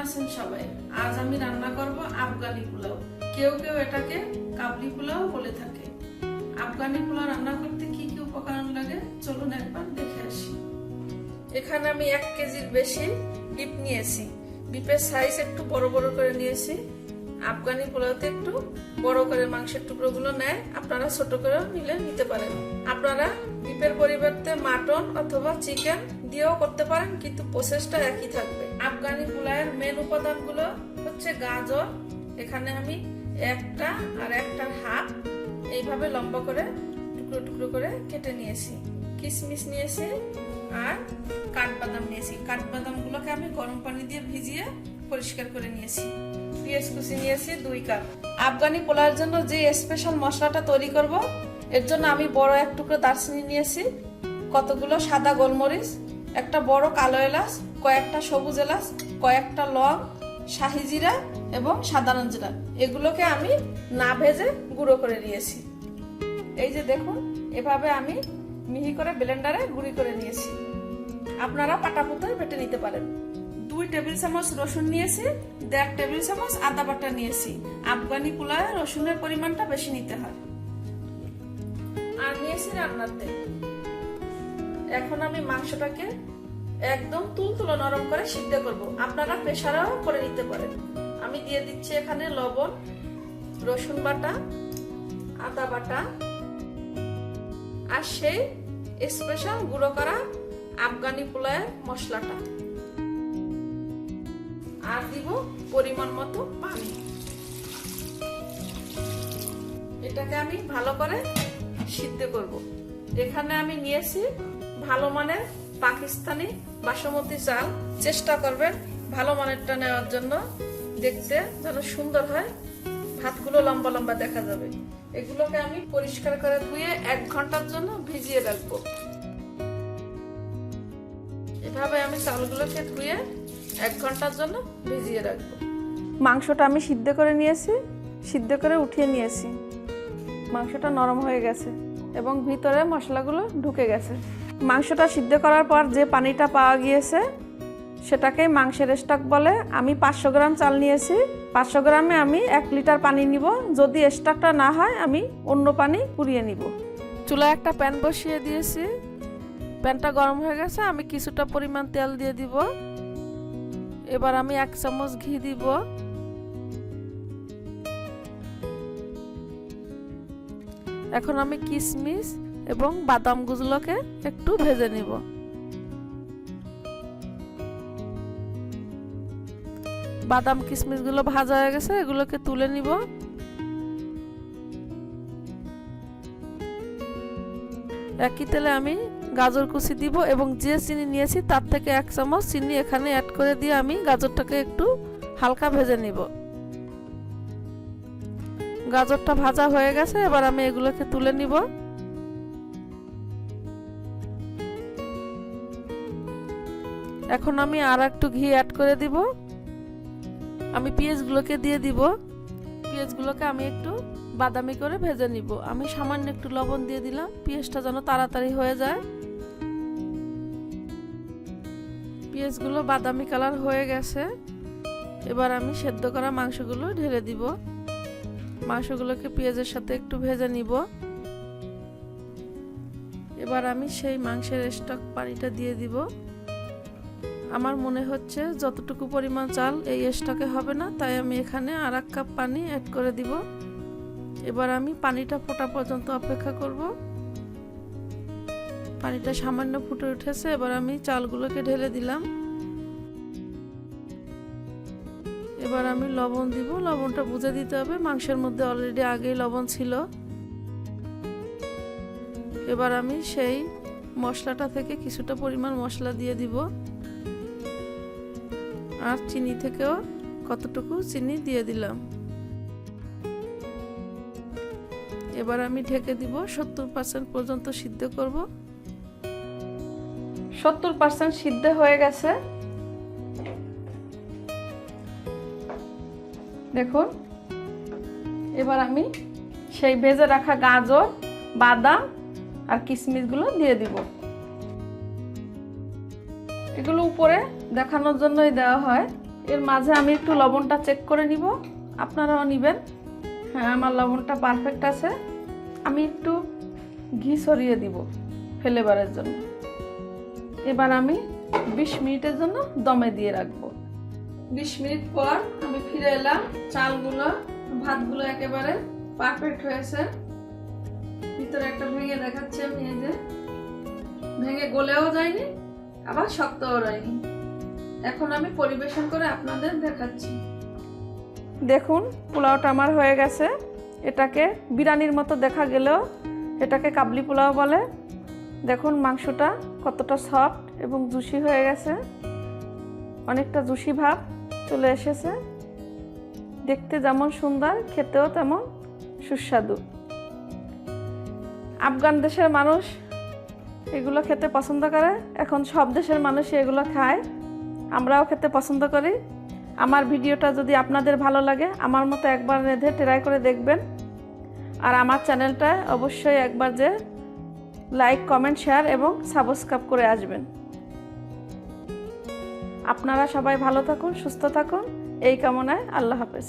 আছেন সবাই? আজ আমি রান্না করব আফগানি পোলাও। কেউ কেউ এটাকে কাবলি পোলাও বলে থাকে। আফগানি পোলাও রান্না করতে কি কি উপকরণ লাগে চলুন একবার দেখে আসি। এখানে আমি 1 কেজির বেশি বিফ নিয়েছি। বিফের সাইজ একটু বড় বড় করে নিয়েছি। আফগানি পোলাওতে একটু বড় করে মাংসের টুকরোগুলো নেয়, আপনারা ছোট করে নিতে পারেন। আপনারা বিফের পরিবর্তে মাটন অথবা চিকেন দিয়েও করতে পারেন, কিন্তু প্রসেসটা একই থাকবে। আফগানি পোলাওয়ের মেন উপাদানগুলো হচ্ছে গাজর, এখানে আমি একটা আর একটার হাফ এইভাবে লম্বা করে টুকরো টুকরো করে কেটে নিয়েছি। কিশমিশ নিয়েছি আর কাঠবাদাম নিয়েছি। কাঠবাদামগুলোকে আমি গরম পানি দিয়ে ভিজিয়ে পরিষ্কার করে নিয়েছি। পেঁয়াজ কুচি নিয়েছি 2 কাপ। আফগানি পোলাওর জন্য যে স্পেশাল মশলাটা তৈরি করব, এর জন্য আমি বড় এক টুকরো দারচিনি নিয়েছি, কতগুলো সাদা গোলমরিচ, একটা বড় কালো এলাচ, কয়েকটা সবুজ এলাচ, কয়েকটা লং, শাহি জিরা এবং সাধারণ জিরা। এগুলোকে আমি না ভেজে গুঁড়ো করে নিয়েছি। এই যে দেখুন, এভাবে আমি মিহি করে ব্লেন্ডারে গুঁড়ি করে নিয়েছি। আপনারা পাটাপুতোয় বেটে নিতে পারেন। 2 টেবিল চামচ রসুন নিয়েছি, 1.5 টেবিল চামচ আদা বাটা নিয়েছি। আফগানি পোলাওয়ে রসুনের পরিমাণটা বেশি নিতে হয়। আর নিয়েছি রান্নার তেল। এখন আমি মাংসটাকে একদম তুলতুলে নরম করে সিদ্ধ করব। আপনারা প্রেসারেও করে নিতে পারেন। আমি দিয়ে দিচ্ছি এখানে লবণ, রসুন বাটা, আদা বাটা আর সেই স্পেশাল গুঁড়ো করা আফগানি পোলাওয়ের মশলাটা, আর দিব পরিমাণ মতো পানি। এটাকে আমি ভালো করে সিদ্ধ করব। এখানে আমি নিয়েছি ভালো মানের পাকিস্তানি বাসমতি চাল। চেষ্টা করবেন ভালো মানেরটা নেওয়ার জন্য, দেখতে যেন সুন্দর হয়, ভাতগুলো লম্বা লম্বা দেখা যাবে। এগুলোকে আমি পরিষ্কার করে ধুয়ে 1 ঘন্টার জন্য ভিজিয়ে রাখবো। এভাবে আমি চালগুলোকে ধুয়ে 1 ঘন্টার জন্য ভিজিয়ে রাখবো। মাংসটা আমি সিদ্ধ করে নিয়েছি, সিদ্ধ করে উঠিয়ে নিয়েছি। মাংসটা নরম হয়ে গেছে এবং ভিতরে মশলাগুলো ঢুকে গেছে। মাংসটা সিদ্ধ করার পর যে পানিটা পাওয়া গিয়েছে সেটাকে মাংসের স্টক বলে। আমি 500 গ্রাম চাল নিয়েছি। 500 গ্রামে আমি 1 লিটার পানি নিব। যদি স্টকটা না হয় আমি অন্য পানি পুড়িয়ে নিব। চুলায় একটা প্যান বসিয়ে দিয়েছি। প্যানটা গরম হয়ে গেছে, আমি কিছুটা পরিমাণ তেল দিয়ে দিব। এবার আমি 1 চামচ ঘি দিব। এখন আমি কিশমিশ এবং বাদামগুলোকে একটু ভেজে নিব। বাদাম কিশমিশগুলো ভাজা হয়ে গেছে, এগুলোকে তুলে নিব। একই তেলে আমি গাজর কুচি দিব এবং যে চিনি নিয়েছি তার থেকে 1 চামচ চিনি এখানে অ্যাড করে দিয়ে আমি গাজরটাকে একটু হালকা ভেজে নিব। গাজরটা ভাজা হয়ে গেছে, এবার আমি এগুলোকে তুলে নিব। এখন আমি আর একটু ঘি অ্যাড করে দিব। আমি পেঁয়াজগুলোকে দিয়ে দিব। পেঁয়াজগুলোকে আমি একটু বাদামি করে ভেজে নিব। আমি সামান্য একটু লবণ দিয়ে দিলাম, পেঁয়াজটা যেন তাড়াতাড়ি হয়ে যায়। পেঁয়াজগুলো বাদামি কালার হয়ে গেছে। এবার আমি সেদ্ধ করা মাংসগুলো ঢেলে দিব। মাংসগুলোকে পেঁয়াজের সাথে একটু ভেজে নিব। এবার আমি সেই মাংসের স্টক পানিটা দিয়ে দিব। আমার মনে হচ্ছে যতটুকু পরিমাণ চাল এই স্টকে হবে না, তাই আমি এখানে আর 1 কাপ পানি অ্যাড করে দিব। এবার আমি পানিটা ফোটা পর্যন্ত অপেক্ষা করব। পানিটা সামান্য ফুটে উঠেছে, এবার আমি চালগুলোকে ঢেলে দিলাম। এবার আমি লবণ দিব। লবণটা বুঝে দিতে হবে, মাংসের মধ্যে অলরেডি আগেই লবণ ছিল। এবার আমি সেই মশলাটা থেকে কিছুটা পরিমাণ মশলা দিয়ে দিব। আর চিনি থেকেও কতটুকু চিনি দিয়ে দিলাম। এবার আমি ঢেকে দিব। 70% পর্যন্ত সিদ্ধ করব। 70% সিদ্ধ হয়ে গেছে। দেখুন, এবার আমি সেই ভেজে রাখা গাজর, বাদাম আর কিশমিশগুলো দিয়ে দিব। এগুলো উপরে দেখানোর জন্যই দেওয়া হয়। এর মাঝে আমি একটু লবণটা চেক করে নিব, আপনারাও নেবেন। হ্যাঁ, আমার লবণটা পারফেক্ট আছে। আমি একটু ঘি ছড়িয়ে দিব ফ্লেভারের জন্য। এবার আমি 20 মিনিটের জন্য দমে দিয়ে রাখবো। 20 মিনিট পর আমি ফিরে এলাম। চালগুলো, ভাতগুলো একেবারে পারফেক্ট হয়েছে। ভিতরে একটা ভেঙে দেখাচ্ছি আমি, এই যে ভেঙে গলেও যায়নি, আবার শক্তও হয়নি। এখন আমি পরিবেশন করে আপনাদের দেখাচ্ছি। দেখুন, পোলাওটা আমার হয়ে গেছে। এটাকে বিরিয়ানির মতো দেখা গেলেও এটাকে কাবলি পোলাও বলে। দেখুন মাংসটা কতটা সফট এবং জুসি হয়ে গেছে, অনেকটা জুসি ভাব চলে এসেছে। দেখতে যেমন সুন্দর, খেতেও তেমন সুস্বাদু। আফগান দেশের মানুষ এগুলো খেতে পছন্দ করে, এখন সব দেশের মানুষই এগুলো খায়, আমরাও খেতে পছন্দ করি। আমার ভিডিওটা যদি আপনাদের ভালো লাগে, আমার মতো একবার রেঁধে ট্রাই করে দেখবেন। আর আমার চ্যানেলটা অবশ্যই একবার যে লাইক, কমেন্ট, শেয়ার এবং সাবস্ক্রাইব করে আসবেন। আপনারা সবাই ভালো থাকুন, সুস্থ থাকুন, এই কামনায় আল্লাহ হাফেজ।